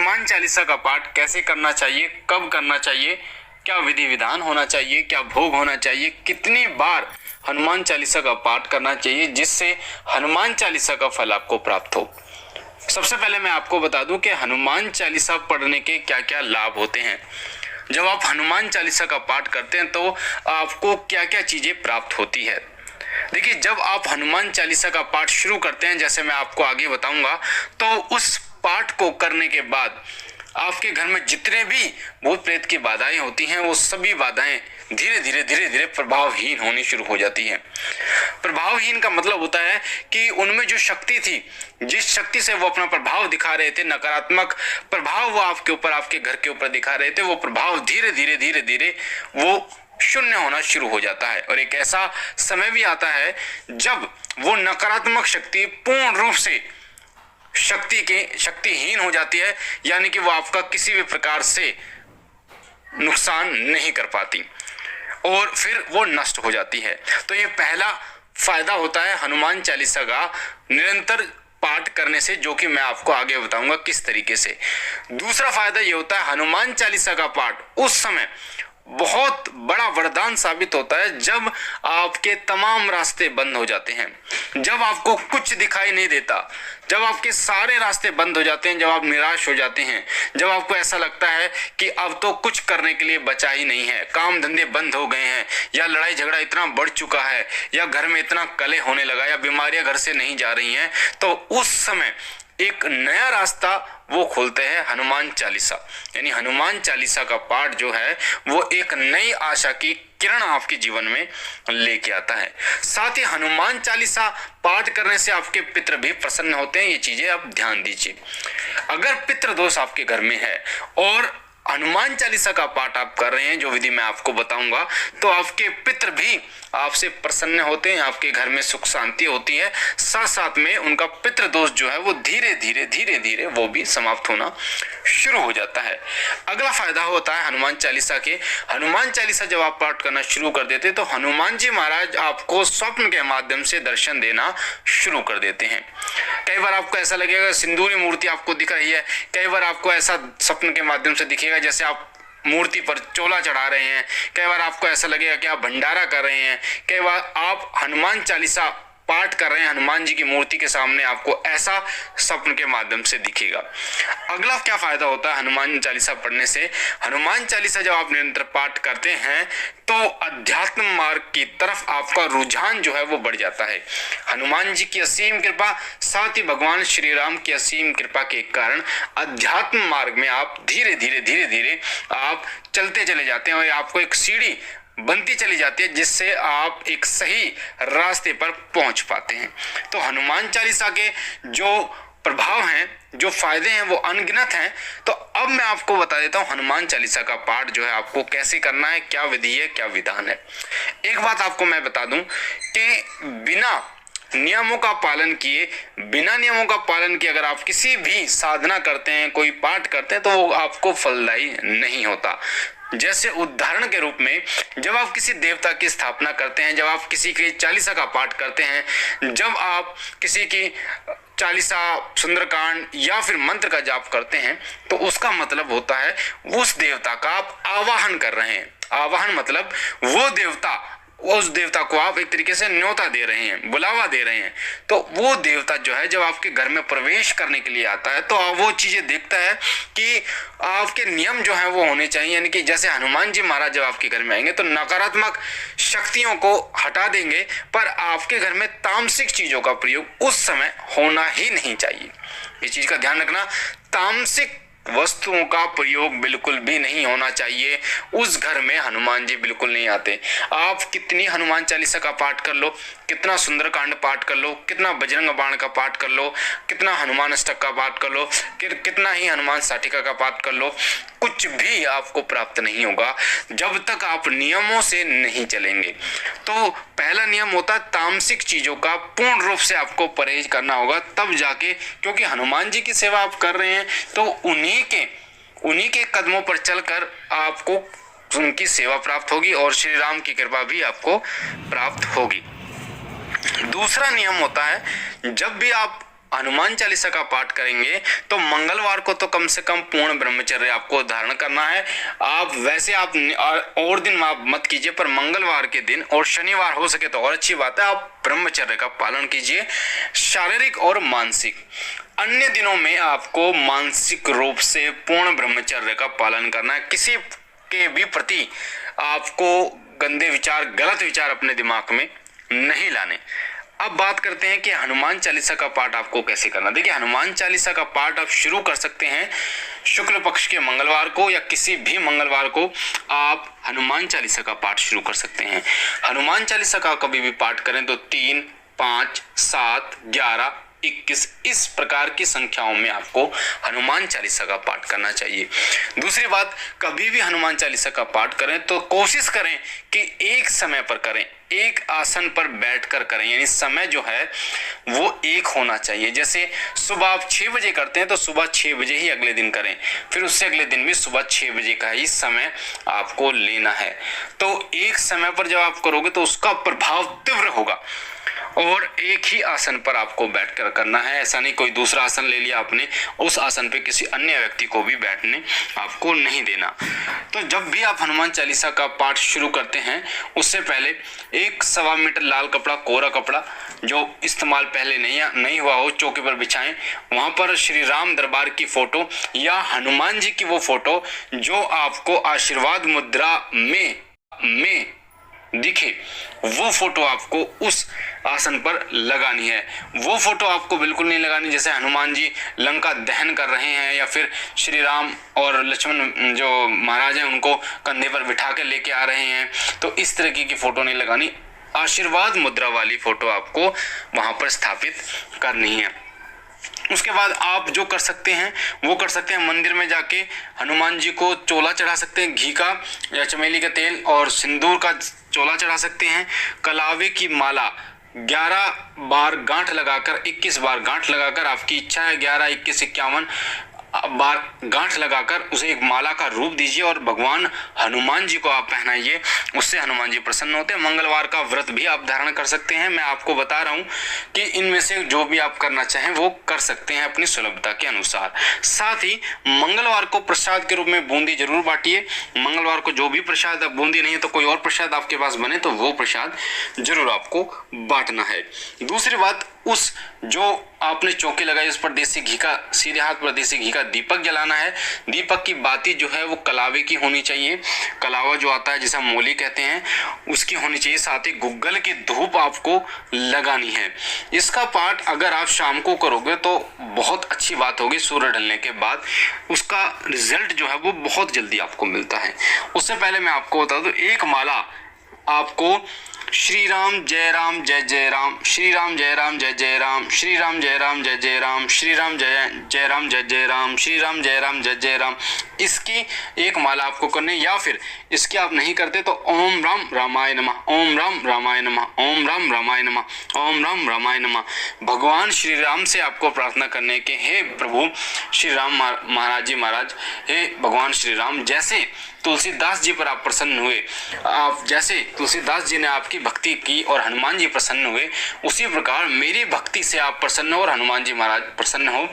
हनुमान चालीसा का पाठ कैसे करना चाहिए, कब करना चाहिए, क्या विधि विधान होना चाहिए, क्या भोग होना चाहिए, कितनी बार हनुमान चालीसा का पाठ करना चाहिए जिससे हनुमान चालीसा का फल आपको प्राप्त हो। सबसे पहले मैं आपको बता दूं कि हनुमान चालीसा पढ़ने के क्या क्या लाभ होते हैं। जब आप हनुमान चालीसा का पाठ करते हैं तो आपको क्या क्या चीजें प्राप्त होती है। देखिए, जब आप हनुमान चालीसा का पाठ शुरू करते हैं, जैसे मैं आपको आगे बताऊंगा, तो उस पाठ को करने के बाद आपके घर में जितने भी भूत प्रेत की बाधाएं होती हैं, वो सभी बाधाएं धीरे धीरे प्रभावहीन होनी शुरू हो जाती हैं। प्रभावहीन का मतलब होता है कि उनमें जो शक्ति थी, जिस शक्ति से वो अपना प्रभाव दिखा रहे थे, नकारात्मक प्रभाव वो आपके ऊपर, आपके घर के ऊपर दिखा रहे थे, वो प्रभाव धीरे धीरे वो शून्य होना शुरू हो जाता है। और एक ऐसा समय भी आता है जब वो नकारात्मक शक्ति पूर्ण रूप से शक्तिहीन हो जाती है, यानी कि वो आपका किसी भी प्रकार से नुकसान नहीं कर पाती और फिर वो नष्ट हो जाती है। तो ये पहला फायदा होता है हनुमान चालीसा का निरंतर पाठ करने से, जो कि मैं आपको आगे बताऊंगा किस तरीके से। दूसरा फायदा ये होता है हनुमान चालीसा का पाठ उस समय बहुत बड़ा वरदान साबित होता है जब आपके तमाम रास्ते बंद हो जाते हैं, जब आपको कुछ दिखाई नहीं देता, जब आपके सारे रास्ते बंद हो जाते हैं, जब आप निराश हो जाते हैं, जब आपको ऐसा लगता है कि अब तो कुछ करने के लिए बचा ही नहीं है, काम धंधे बंद हो गए हैं, या लड़ाई झगड़ा इतना बढ़ चुका है, या घर में इतना कलह होने लगा, या बीमारियां घर से नहीं जा रही हैं, तो उस समय एक नया रास्ता वो खोलते हैं हनुमान चालीसा। यानी हनुमान चालीसा का पाठ जो है वो एक नई आशा की किरण आपके जीवन में लेके आता है। साथ ही हनुमान चालीसा पाठ करने से आपके पितृ भी प्रसन्न होते हैं। ये चीजें आप ध्यान दीजिए। अगर पितृ दोष आपके घर में है और हनुमान चालीसा का पाठ आप कर रहे हैं, जो विधि मैं आपको बताऊंगा, तो आपके पितृ भी आपसे प्रसन्न होते हैं, आपके घर में सुख शांति होती है, साथ साथ में उनका पितृ दोष जो है वो धीरे धीरे वो भी समाप्त होना शुरू हो जाता है। अगला फायदा होता है हनुमान चालीसा के, हनुमान चालीसा जब आप पाठ करना शुरू कर देते तो हनुमान जी महाराज आपको स्वप्न के माध्यम से दर्शन देना शुरू कर देते हैं। कई बार आपको ऐसा लगेगा सिंदूरी मूर्ति आपको दिख रही है, कई बार आपको ऐसा स्वप्न के माध्यम से दिखेगा जैसे आप मूर्ति पर चोला चढ़ा रहे हैं, कई बार आपको ऐसा लगेगा कि आप भंडारा कर रहे हैं, कई बार आप हनुमान चालीसा पाठ कर रहे हैं, हनुमान जी की मूर्ति के सामने आपको ऐसा स्वप्न के माध्यम से दिखेगा। अगला क्या फायदा होता है हनुमान चालीसा पढ़ने से, हनुमान चालीसा जब आप निरंतर पाठ करते हैं तो अध्यात्म मार्ग की तरफ आपका रुझान जो है वो बढ़ जाता है। हनुमान जी की असीम कृपा, साथ ही भगवान श्री राम की असीम कृपा के कारण अध्यात्म मार्ग में आप धीरे धीरे आप चलते चले जाते हैं और आपको एक सीढ़ी बनती चली जाती है जिससे आप एक सही रास्ते पर पहुंच पाते हैं। तो हनुमान चालीसा के जो प्रभाव हैं, जो फायदे हैं, वो अनगिनत हैं। तो अब मैं आपको बता देता हूं हनुमान चालीसा का पाठ जो है आपको कैसे करना है, क्या विधि है, क्या विधान है। एक बात आपको मैं बता दूं कि बिना नियमों का पालन किए अगर आप किसी भी साधना करते हैं, कोई पाठ करते हैं, तो वो आपको फलदायी नहीं होता। जैसे उदाहरण के रूप में जब आप किसी देवता की स्थापना करते हैं, जब आप किसी की चालीसा का पाठ करते हैं, जब आप किसी की चालीसा, सुंदरकांड या फिर मंत्र का जाप करते हैं, तो उसका मतलब होता है उस देवता का आप आवाहन कर रहे हैं। आवाहन मतलब वो देवता, उस देवता को आप एक तरीके से न्योता दे रहे हैं, बुलावा दे रहे हैं। तो वो देवता जो है जब आपके घर में प्रवेश करने के लिए आता है तो आप वो चीजें देखता है कि आपके नियम जो है वो होने चाहिए। यानी कि जैसे हनुमान जी महाराज जब आपके घर में आएंगे तो नकारात्मक शक्तियों को हटा देंगे, पर आपके घर में तामसिक चीजों का प्रयोग उस समय होना ही नहीं चाहिए। ये चीज का ध्यान रखना, तामसिक वस्तुओं का प्रयोग बिल्कुल भी नहीं होना चाहिए। उस घर में हनुमान जी बिल्कुल नहीं आते। आप कितनी हनुमान चालीसा का पाठ कर लो, कितना सुंदरकांड पाठ कर लो, कितना बजरंग बाण का पाठ कर लो, कितना हनुमान अष्टक का पाठ कर लो, कितना ही हनुमान साटिका का पाठ कर लो, कुछ भी आपको प्राप्त नहीं होगा जब तक आप नियमों से नहीं चलेंगे। तो पहला नियम होता है तामसिक चीजों का पूर्ण रूप से आपको परहेज करना होगा, तब जाके, क्योंकि हनुमान जी की सेवा आप कर रहे हैं तो उन्हीं के कदमों पर चलकर आपको उनकी सेवा प्राप्त होगी और श्री राम की कृपा भी आपको प्राप्त होगी। दूसरा नियम होता है जब भी आप हनुमान चालीसा का पाठ करेंगे तो मंगलवार को तो कम से कम पूर्ण ब्रह्मचर्य आपको धारण करना है। आप वैसे आप और दिन आप मत कीजिए, पर मंगलवार के दिन और शनिवार हो सके तो और अच्छी बात है, आप ब्रह्मचर्य का पालन कीजिए, शारीरिक और मानसिक। अन्य दिनों में आपको मानसिक रूप से पूर्ण ब्रह्मचर्य का पालन करना है। किसी के भी प्रति आपको गंदे विचार, गलत विचार अपने दिमाग में नहीं लाने। अब बात करते हैं कि हनुमान चालीसा का पाठ आपको कैसे करना। देखिए, हनुमान चालीसा का पाठ आप शुरू कर सकते हैं शुक्ल पक्ष के मंगलवार को, या किसी भी मंगलवार को आप हनुमान चालीसा का पाठ शुरू कर सकते हैं। हनुमान चालीसा का कभी भी पाठ करें तो 3, 5, 7, 11, 21 इस प्रकार की संख्याओं में आपको हनुमान चालीसा का पाठ करना चाहिए। दूसरी बात, कभी भी हनुमान चालीसा का पाठ करें तो कोशिश करें कि एक समय पर करें, एक आसन पर बैठकर करें, यानी समय जो है वो एक होना चाहिए। जैसे सुबह आप 6 बजे करते हैं तो सुबह 6 बजे ही अगले दिन करें, फिर उससे अगले दिन भी सुबह 6 बजे का ही समय आपको लेना है। तो एक समय पर जब आप करोगे तो उसका प्रभाव तीव्र होगा, और एक ही आसन पर आपको बैठकर करना है। ऐसा नहीं कोई दूसरा आसन ले लिया आपने, उस आसन पे किसी अन्य व्यक्ति को भी बैठने आपको नहीं देना। तो जब भी आप हनुमान चालीसा का पाठ शुरू करते हैं उससे पहले 1.25 मीटर लाल कपड़ा, कोरा कपड़ा जो इस्तेमाल पहले नहीं हुआ हो, चौकी पर बिछाएं। वहां पर श्री राम दरबार की फोटो या हनुमान जी की वो फोटो जो आपको आशीर्वाद मुद्रा में दिखे, वो फोटो आपको उस आसन पर लगानी है। वो फोटो आपको बिल्कुल नहीं लगानी जैसे हनुमान जी लंका दहन कर रहे हैं, या फिर श्री राम और लक्ष्मण जो महाराज हैं उनको कंधे पर बिठा के लेके आ रहे हैं, तो इस तरीके की फोटो नहीं लगानी। आशीर्वाद मुद्रा वाली फोटो आपको वहां पर स्थापित करनी है। उसके बाद आप जो कर सकते हैं वो कर सकते हैं, मंदिर में जाके हनुमान जी को चोला चढ़ा सकते हैं, घी का या चमेली का तेल और सिंदूर का चोला चढ़ा सकते हैं। कलावे की माला 11 बार गांठ लगाकर, 21 बार गांठ लगाकर, आपकी इच्छा है 11, 21, 51 बार गांठ लगाकर उसे एक माला का रूप दीजिए और भगवान हनुमान जी को आप पहनाइए, उससे हनुमान जी प्रसन्न होते हैं। मंगलवार का व्रत भी आप धारण कर सकते हैं। मैं आपको बता रहा हूं कि इनमें से जो भी आप करना चाहें वो कर सकते हैं अपनी सुलभता के अनुसार। साथ ही मंगलवार को प्रसाद के रूप में बूंदी जरूर बांटिए। मंगलवार को जो भी प्रसाद, अब बूंदी नहीं है तो कोई और प्रसाद आपके पास बने तो वो प्रसाद जरूर आपको बांटना है। दूसरी बात, उस जो आपने चौकी लगाई उस पर देसी घी का, सीधे हाथ पर देसी घी का दीपक जलाना है। दीपक की बाती जो है वो कलावे की होनी चाहिए, कलावा जो आता है जिसे मोली कहते हैं उसकी होनी चाहिए। साथ ही गुग्गल की धूप आपको लगानी है। इसका पाठ अगर आप शाम को करोगे तो बहुत अच्छी बात होगी, सूर्य ढलने के बाद उसका रिजल्ट जो है वो बहुत जल्दी आपको मिलता है। उससे पहले मैं आपको बता दूं, एक माला आपको श्री राम जय जय राम, श्री राम जय जय राम, श्री राम जय जय राम, श्री राम जय राम जय राम, श्री राम जय जय राम, इसकी एक माला आपको करनी। या फिर इसकी आप नहीं करते तो ओम राम रामाय नमः, ओम राम रामाय नमः, ओम राम रामाय नमः, ओम राम रामाय नमः। भगवान श्री राम से आपको प्रार्थना करने के, हे प्रभु श्री राम महाराज जी महाराज, हे भगवान श्री राम, जैसे तुलसीदास जी पर आप प्रसन्न हुए, आप जैसे तुलसीदास जी ने आपकी भक्ति की और हनुमान जी प्रसन्न हुए, उसी प्रकार मेरी भक्ति से आप प्रसन्न हो और हनुमान जी महाराज प्रसन्न हो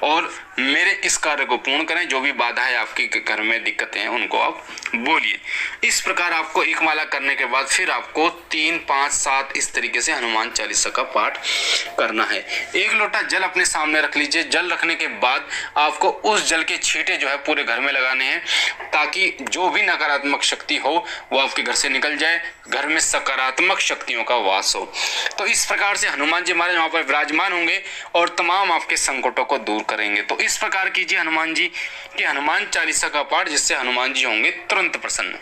और मेरे इस कार्य को पूर्ण करें। जो भी बाधा है आपके घर में, दिक्कतें हैं, उनको आप बोलिए। इस प्रकार आपको एक माला करने के बाद फिर आपको 3, 5, 7 इस तरीके से हनुमान चालीसा का पाठ करना है। एक लोटा जल अपने सामने रख लीजिए। जल रखने के बाद आपको उस जल के छींटे जो है पूरे घर में लगाने हैं, ताकि जो भी नकारात्मक शक्ति हो वो आपके घर से निकल जाए, घर में सकारात्मक शक्तियों का वास हो। तो इस प्रकार से हनुमान जी महाराज वहां पर विराजमान होंगे और तमाम आपके संकटों को दूर करेंगे। तो इस प्रकार कीजिए हनुमान जी की हनुमान चालीसा का पाठ, जिससे हनुमान जी होंगे तुरंत प्रसन्न।